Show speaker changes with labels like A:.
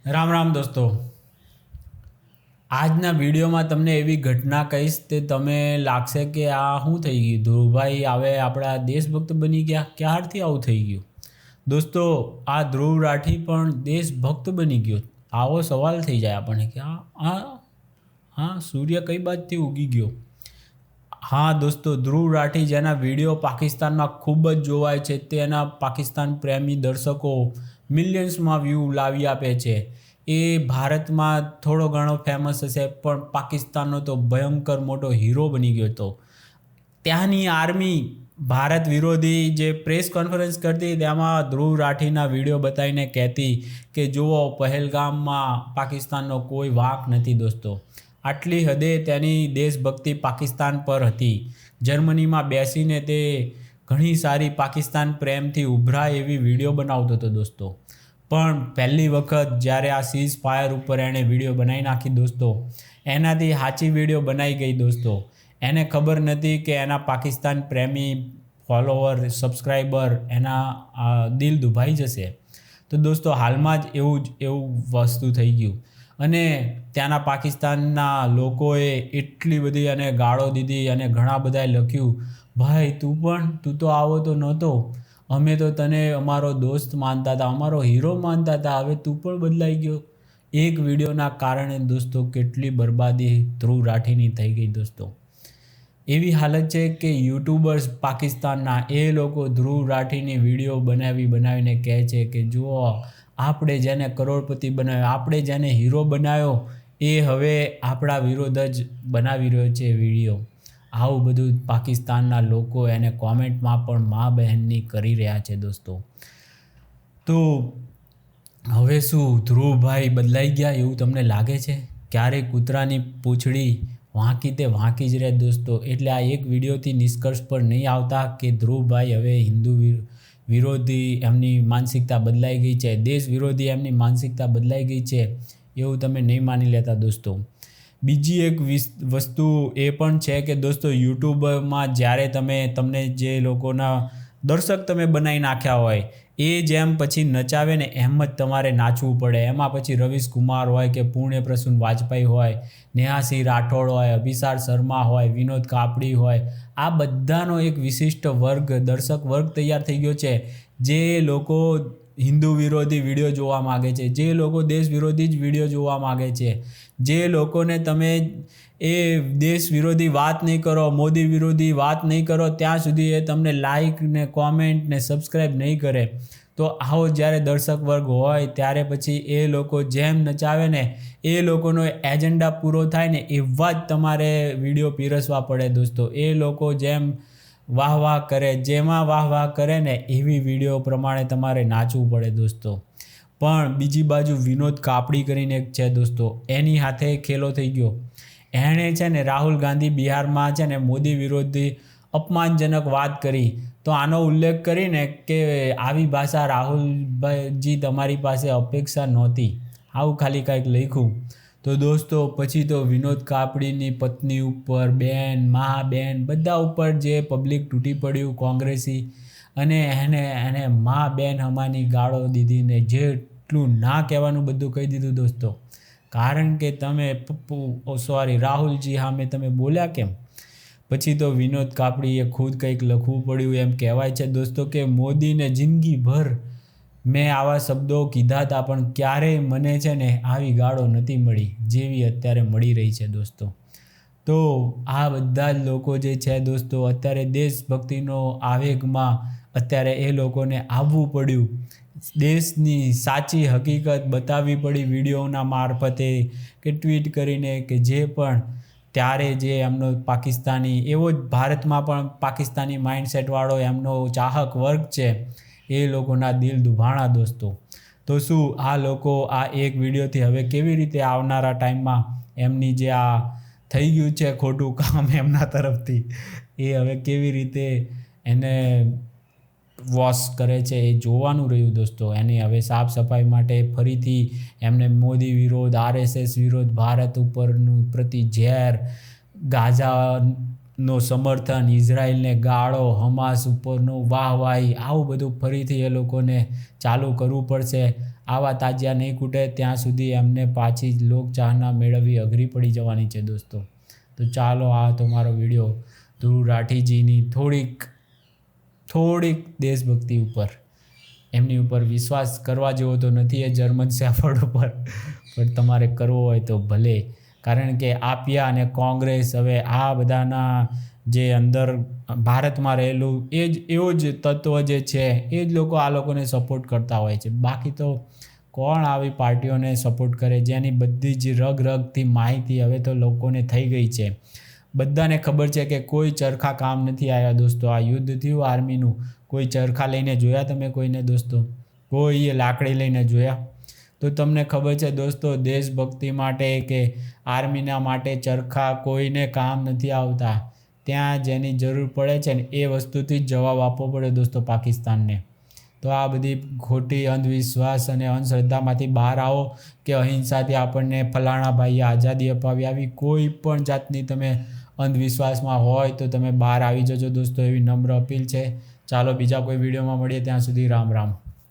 A: રામ રામ દોસ્તો, આજના વિડીયોમાં તમને એવી ઘટના કહીશ તે તમે લાગશે કે આ શું થઈ ગયું. ધ્રુવભાઈ હવે આપણા દેશભક્ત બની ગયા. ક્યારથી આવું થઈ ગયું? દોસ્તો, આ ધ્રુવ રાઠી પણ દેશભક્ત બની ગયો. આવો સવાલ થઈ જાય આપણને કે હા સૂર્ય કઈ બાજુથી ઉગી ગયો? હા દોસ્તો, ધ્રુવ રાઠી જેના વિડીયો પાકિસ્તાનમાં ખૂબ જ જોવાય છે, તેના પાકિસ્તાન પ્રેમી દર્શકો મિલિયન્સમાં વ્યૂ લાવી આપે છે. એ ભારતમાં થોડો ઘણો ફેમસ હશે, પણ પાકિસ્તાનનો તો ભયંકર મોટો હીરો બની ગયો હતો. ત્યાંની આર્મી ભારત વિરોધી જે પ્રેસ કોન્ફરન્સ કરતી, તેમાં ધ્રુવ રાઠીના વિડીયો બતાવીને કહેતી કે જુઓ, પહેલગામમાં પાકિસ્તાનનો કોઈ વાંક નથી. દોસ્તો, આટલી હદે તેની દેશભક્તિ પાકિસ્તાન પર હતી. જર્મનીમાં બેસીને તે ઘણી સારી પાકિસ્તાન પ્રેમથી ઉભરાય એવી વિડીયો બનાવતો હતો. દોસ્તો, પણ પહેલી વખત જ્યારે આ સીઝ ફાયર ઉપર એણે વિડીયો બનાવી નાખી દોસ્તો, એનાથી સાચી વિડીયો બનાવી ગઈ. દોસ્તો, એને ખબર નથી કે એના પાકિસ્તાન પ્રેમી ફોલોવર, સબસ્ક્રાઈબર, એના દિલ દુભાઈ જશે. તો દોસ્તો, હાલમાં જ એવું વસ્તુ થઈ ગયું અને ત્યાંના પાકિસ્તાનના લોકોએ એટલી બધી અને ગાળો દીધી અને ઘણા બધાએ લખ્યું, ભાઈ તું તો આવો તો નહોતો, અમે તો તને અમારો દોસ્ત માનતા હતા, અમારો હીરો માનતા હતા, હવે તું પણ બદલાઈ ગયો. એક વિડીયોના કારણે દોસ્તો કેટલી બરબાદી ધ્રુવ રાઠીની થઈ ગઈ. દોસ્તો, એવી હાલત છે કે યુટ્યુબર્સ પાકિસ્તાનના એ લોકો ધ્રુવ રાઠીની વિડીયો બનાવીને કહે છે કે જુઓ, આપણે જેને કરોડપતિ બનાવ્યો, આપણે જેને હીરો બનાવ્યો, એ હવે આપણા વિરોધ જ બનાવી રહ્યો છે વિડીયો. આવું બધું પાકિસ્તાનના લોકો એને કોમેન્ટમાં પણ મા બહેનની કરી રહ્યા છે. દોસ્તો, તો હવે શું ધ્રુવભાઈ બદલાઈ ગયા એવું તમને લાગે છે? ક્યારેય કૂતરાની પૂંછડી વાંકી તે વાંકી જ રહે. દોસ્તો, એટલે આ એક વિડીયોથી નિષ્કર્ષ પર નહીં આવતા કે ધ્રુવભાઈ હવે હિન્દુ વિરોધી એમની માનસિકતા બદલાઈ ગઈ છે, દેશ વિરોધી એમની માનસિકતા બદલાઈ ગઈ છે, એવું તમે નહીં માની લેતા. દોસ્તો, બીજી એક વસ્તુ એ પણ છે કે દોસ્તો, યુટ્યુબમાં જ્યારે તમને જે લોકોના દર્શક તમે બનાવી નાખ્યા હોય, એ જેમ પછી નચાવે ને એમ જ તમારે નાચવું પડે. એમાં પછી રવીશ કુમાર હોય કે પૂર્ણ્ય પ્રસૂન વાજપેયી હોય, નેહાસિંહ રાઠોડ હોય, અભિસાર શર્મા હોય, વિનોદ કાપડી હોય, આ બધાનો એક વિશિષ્ટ વર્ગ, દર્શક વર્ગ તૈયાર થઈ ગયો છે. જે લોકો હિન્દુ વિરોધી વિડીયો જોવા માગે છે, જે લોકો દેશ વિરોધી જ વિડીયો જોવા માગે છે, જે લોકોને તમે એ દેશ વિરોધી વાત નહીં કરો, મોદી વિરોધી વાત નહીં કરો, ત્યાં સુધી એ તમને લાઈક ને કોમેન્ટ ને સબસ્ક્રાઈબ નહીં કરે. તો આવો જ્યારે દર્શક વર્ગ હોય ત્યારે પછી એ લોકો જેમ નચાવે ને, એ લોકોનો એજન્ડા પૂરો થાય ને એવા જ તમારે વિડીયો પીરસવા પડે. દોસ્તો, એ લોકો જેમ વાહ કરે, જેમાં વાહ કરે ને એવી વિડીયો પ્રમાણે તમારે નાચવું પડે. દોસ્તો, પણ બીજી બાજુ વિનોદ કાપડી કરીને એક છે. દોસ્તો, એની હાથે ખેલો થઈ ગયો. એણે છે ને રાહુલ ગાંધી બિહારમાં છે ને મોદી વિરોધી અપમાનજનક વાત કરી, તો આનો ઉલ્લેખ કરીને કે આવી ભાષા રાહુલભાઈજી તમારી પાસે અપેક્ષા નહોતી, આવું ખાલી કાંઈક લખ્યું. તો દોસ્તો, પછી તો વિનોદ કાપડીની પત્ની ઉપર, બેન, મા, બેન, બધા ઉપર જે પબ્લિક તૂટી પડ્યું કોંગ્રેસી, અને એને મા, બેન હમાની ગાળો દીધી ને જેટલું ના કહેવાનું બધું કહી દીધું. દોસ્તો, કારણ કે તમે રાહુલજી સામે તમે બોલ્યા કેમ? પછી તો વિનોદ કાપડીએ ખુદ કંઈક લખવું પડ્યું. એમ કહેવાય છે દોસ્તો કે મોદીને જિંદગીભર મેં આવા શબ્દો કીધા હતા, પણ ક્યારેય મને છે ને આવી ગાળો નથી મળી જેવી અત્યારે મળી રહી છે. દોસ્તો, તો આ બધા જ લોકો જે છે દોસ્તો, અત્યારે દેશભક્તિનો આવેગમાં અત્યારે એ લોકોને આવવું પડ્યું, દેશની સાચી હકીકત બતાવવી પડી વિડીયોના મારફતે કે ટ્વીટ કરીને, કે જે પણ ત્યારે જે એમનો પાકિસ્તાની, એવો જ ભારતમાં પણ પાકિસ્તાની માઇન્ડસેટવાળો એમનો ચાહક વર્ગ છે, એ લોકોના દિલ દુભાણા. દોસ્તો, તો શું આ લોકો આ એક વિડીયોથી હવે કેવી રીતે આવનારા ટાઈમમાં એમની જે આ થઈ ગયું છે ખોટું કામ એમના તરફથી, એ હવે કેવી રીતે એને વોશ કરે છે એ જોવાનું રહ્યું. દોસ્તો, એની હવે સાફ સફાઈ માટે ફરીથી એમને મોદી વિરોધ, RSS વિરોધ, ભારત ઉપરનું પ્રતિ ઝેર, ગાઝાનો સમર્થન, ઇઝરાયલને ગાળો, હમાસ ઉપરનું વાહવાહી, આવું બધું ફરીથી એ લોકોને ચાલુ કરવું પડશે. આવા તાજિયા નહીં કૂટે ત્યાં સુધી એમને પાછી લોકચાહના મેળવવી અઘરી પડી જવાની છે દોસ્તો. તો ચાલો, આ તો મારો વિડીયો ધ્રુવ રાઠીજીની થોડીક દેશભક્તિ ઉપર, એમની ઉપર વિશ્વાસ કરવા જેવો તો નથી એ જર્મન શેફર્ડ ઉપર, પણ તમારે કરવો હોય તો ભલે. કારણ કે આપિયા અને કોંગ્રેસ, હવે આ બધાના જે અંદર ભારતમાં રહેલું એવો જ તત્વ જે છે એ જ લોકો આ લોકોને સપોર્ટ કરતા હોય છે. બાકી તો કોણ આવી પાર્ટીઓને સપોર્ટ કરે જેની બધી જ રગથી માહિતી હવે તો લોકોને થઈ ગઈ છે. બધાને ખબર છે કે કોઈ ચરખા કામ નથી આવ્યા દોસ્તો. આ યુદ્ધ થયું આર્મીનું, કોઈ ચરખા લઈને જોયા તમે કોઈને દોસ્તો? કોઈએ લાકડી લઈને જોયા? તો તમને ખબર છે દોસ્તો, દેશભક્તિ માટે કે આર્મીના માટે ચરખા કોઈને કામ નથી આવતા. ત્યાં જેની જરૂર પડે છે ને એ વસ્તુથી જ જવાબ આપવો પડે દોસ્તો પાકિસ્તાનને. તો આ બધી ખોટી અંધવિશ્વાસ અને અંધશ્રદ્ધામાંથી બહાર આવો કે અહિંસાથી આપણને ફલાણા ભાઈએ આઝાદી અપાવી, આવી કોઈ પણ જાતની તમે અંધવિશ્વાસમાં હોય તો તમે બહાર આવી જજો દોસ્તો, એવી નમ્ર અપીલ છે. ચાલો બીજા કોઈ વિડીયોમાં મળીએ, ત્યાં સુધી રામ રામ.